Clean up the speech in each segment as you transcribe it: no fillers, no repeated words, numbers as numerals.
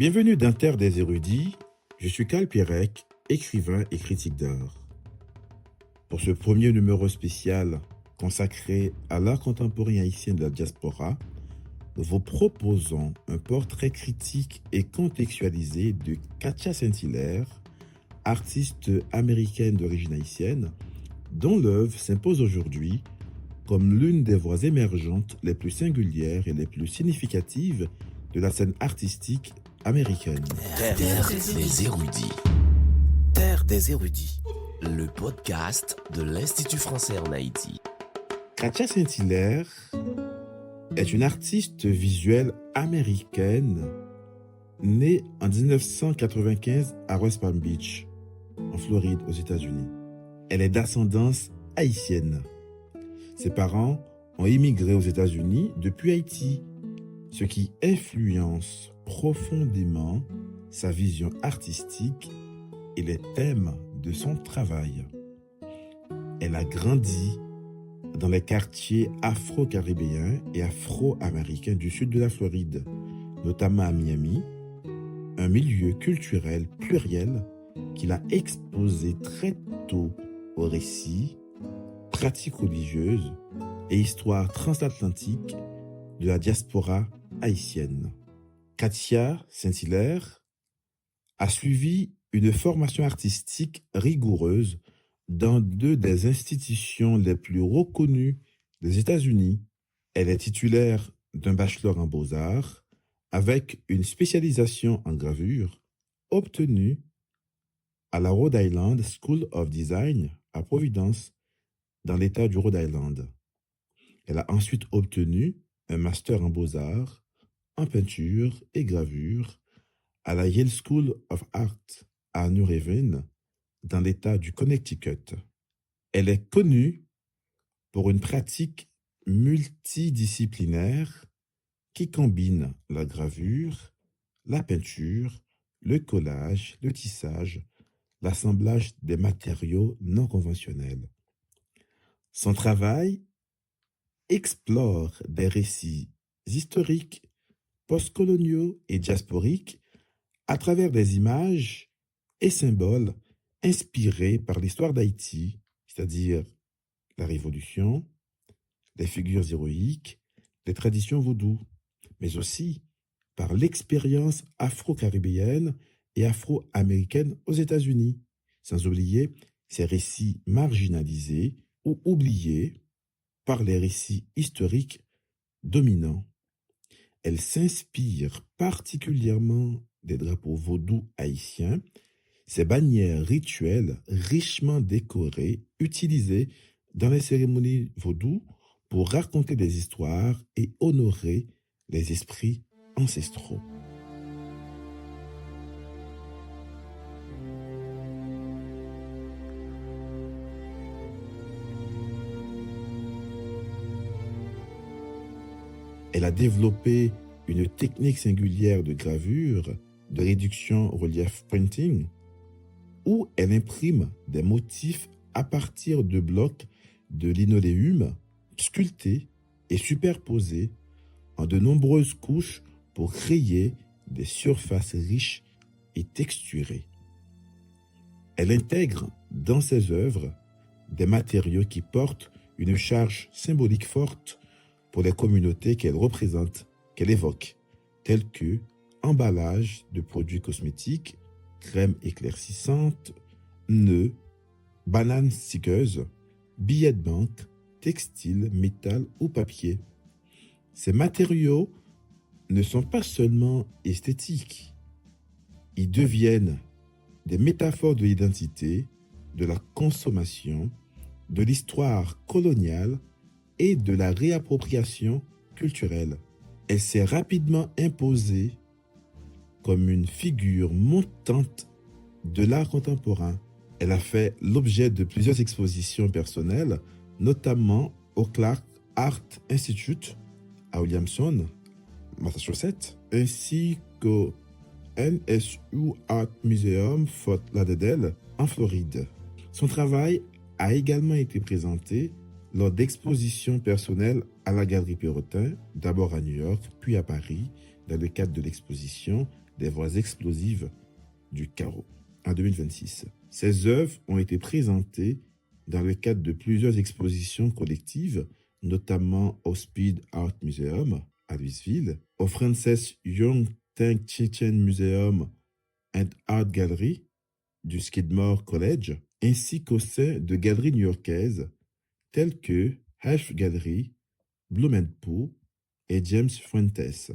Bienvenue dans Terre des érudits, je suis Carl Pierrec, écrivain et critique d'art. Pour ce premier numéro spécial consacré à l'art contemporain haïtien de la diaspora, nous vous proposons un portrait critique et contextualisé de Katia Saint-Hilaire, artiste américaine d'origine haïtienne, dont l'œuvre s'impose aujourd'hui comme l'une des voix émergentes les plus singulières et les plus significatives de la scène artistique américaine. Terre des érudits. Terre des érudits. Le podcast de l'Institut français en Haïti. Katia Saint-Hilaire est une artiste visuelle américaine née en 1995 à West Palm Beach, en Floride, aux États-Unis. Elle est d'ascendance haïtienne. Ses parents ont immigré aux États-Unis depuis Haïti, ce qui influence profondément sa vision artistique et les thèmes de son travail. Elle a grandi dans les quartiers afro-caribéens et afro-américains du sud de la Floride, notamment à Miami, un milieu culturel pluriel qui l'a exposé très tôt aux récits, pratiques religieuses et histoires transatlantiques de la diaspora haïtienne. Katia Saint-Hilaire a suivi une formation artistique rigoureuse dans deux des institutions les plus reconnues des États-Unis. Elle est titulaire d'un bachelor en beaux-arts avec une spécialisation en gravure obtenue à la Rhode Island School of Design à Providence, dans l'État du Rhode Island. Elle a ensuite obtenu un master en beaux-arts, en peinture et gravure à la Yale School of Art à New Haven, dans l'État du Connecticut. Elle est connue pour une pratique multidisciplinaire qui combine la gravure, la peinture, le collage, le tissage, l'assemblage des matériaux non conventionnels. Son travail explore des récits historiques, postcoloniaux et diasporiques à travers des images et symboles inspirés par l'histoire d'Haïti, c'est-à-dire la Révolution, les figures héroïques, les traditions vaudou, mais aussi par l'expérience afro-caribéenne et afro-américaine aux États-Unis, sans oublier ces récits marginalisés ou oubliés par les récits historiques dominants. Elle s'inspire particulièrement des drapeaux vaudous haïtiens, ces bannières rituelles richement décorées, utilisées dans les cérémonies vaudou pour raconter des histoires et honorer les esprits ancestraux. Elle a développé une technique singulière de gravure, de réduction relief printing, où elle imprime des motifs à partir de blocs de linoléum sculptés et superposés en de nombreuses couches pour créer des surfaces riches et texturées. Elle intègre dans ses œuvres des matériaux qui portent une charge symbolique forte pour les communautés qu'elle représente, qu'elle évoque, telles que emballage de produits cosmétiques, crème éclaircissante, nœuds, bananes stickeuses, billets de banque, textiles, métal ou papier. Ces matériaux ne sont pas seulement esthétiques, ils deviennent des métaphores de l'identité, de la consommation, de l'histoire coloniale et de la réappropriation culturelle. Elle s'est rapidement imposée comme une figure montante de l'art contemporain. Elle a fait l'objet de plusieurs expositions personnelles, notamment au Clark Art Institute à Williamson, Massachusetts, ainsi qu'au NSU Art Museum Fort Lauderdale en Floride. Son travail a également été présenté lors d'expositions personnelles à la Galerie Perrotin, d'abord à New York, puis à Paris, dans le cadre de l'exposition des voix explosives du carreau en 2026. Ces œuvres ont été présentées dans le cadre de plusieurs expositions collectives, notamment au Speed Art Museum à Louisville, au Frances Young Tank Chichen Museum and Art Gallery du Skidmore College, ainsi qu'au sein de galeries new-yorkaises telles que Half Gallery, Bloom & Poe et James Fuentes.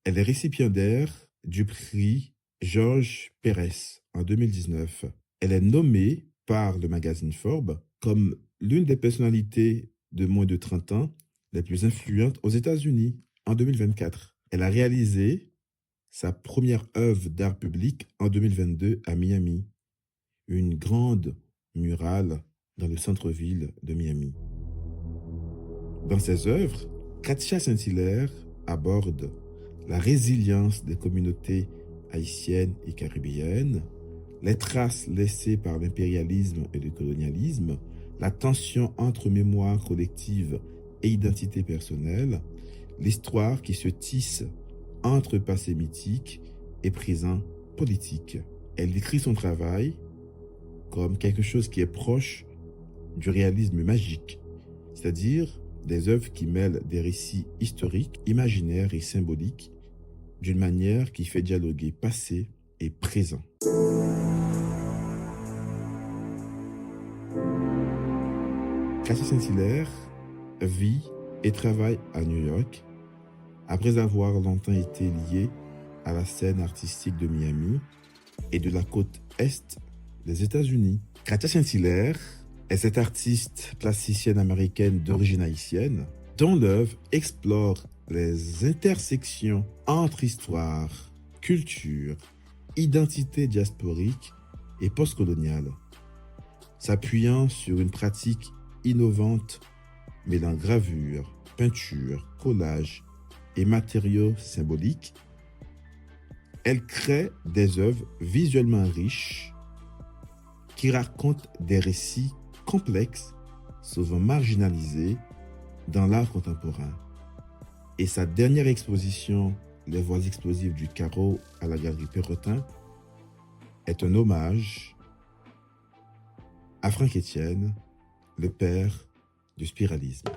Elle est récipiendaire du prix Georges Pérez en 2019. Elle est nommée par le magazine Forbes comme l'une des personnalités de moins de 30 ans les plus influentes aux États-Unis en 2024. Elle a réalisé sa première œuvre d'art public en 2022 à Miami, une grande murale dans le centre-ville de Miami. Dans ses œuvres, Katia Saint-Hilaire aborde la résilience des communautés haïtiennes et caribéennes, les traces laissées par l'impérialisme et le colonialisme, la tension entre mémoire collective et identité personnelle, l'histoire qui se tisse entre passé mythique et présent politique. Elle décrit son travail comme quelque chose qui est proche du réalisme magique, c'est-à-dire des œuvres qui mêlent des récits historiques, imaginaires et symboliques d'une manière qui fait dialoguer passé et présent. Katia Saint-Hilaire vit et travaille à New York après avoir longtemps été liée à la scène artistique de Miami et de la côte est des États-Unis. Katia Saint-Hilaire est cette artiste plasticienne américaine d'origine haïtienne dont l'œuvre explore les intersections entre histoire, culture, identité diasporique et postcoloniale, s'appuyant sur une pratique innovante mêlant gravure, peinture, collage et matériaux symboliques. Elle crée des œuvres visuellement riches qui racontent des récits complexes, souvent marginalisés dans l'art contemporain. Et sa dernière exposition, Les voix explosives du carreau à la galerie Perrotin, est un hommage à Franck Etienne, le père du spiralisme.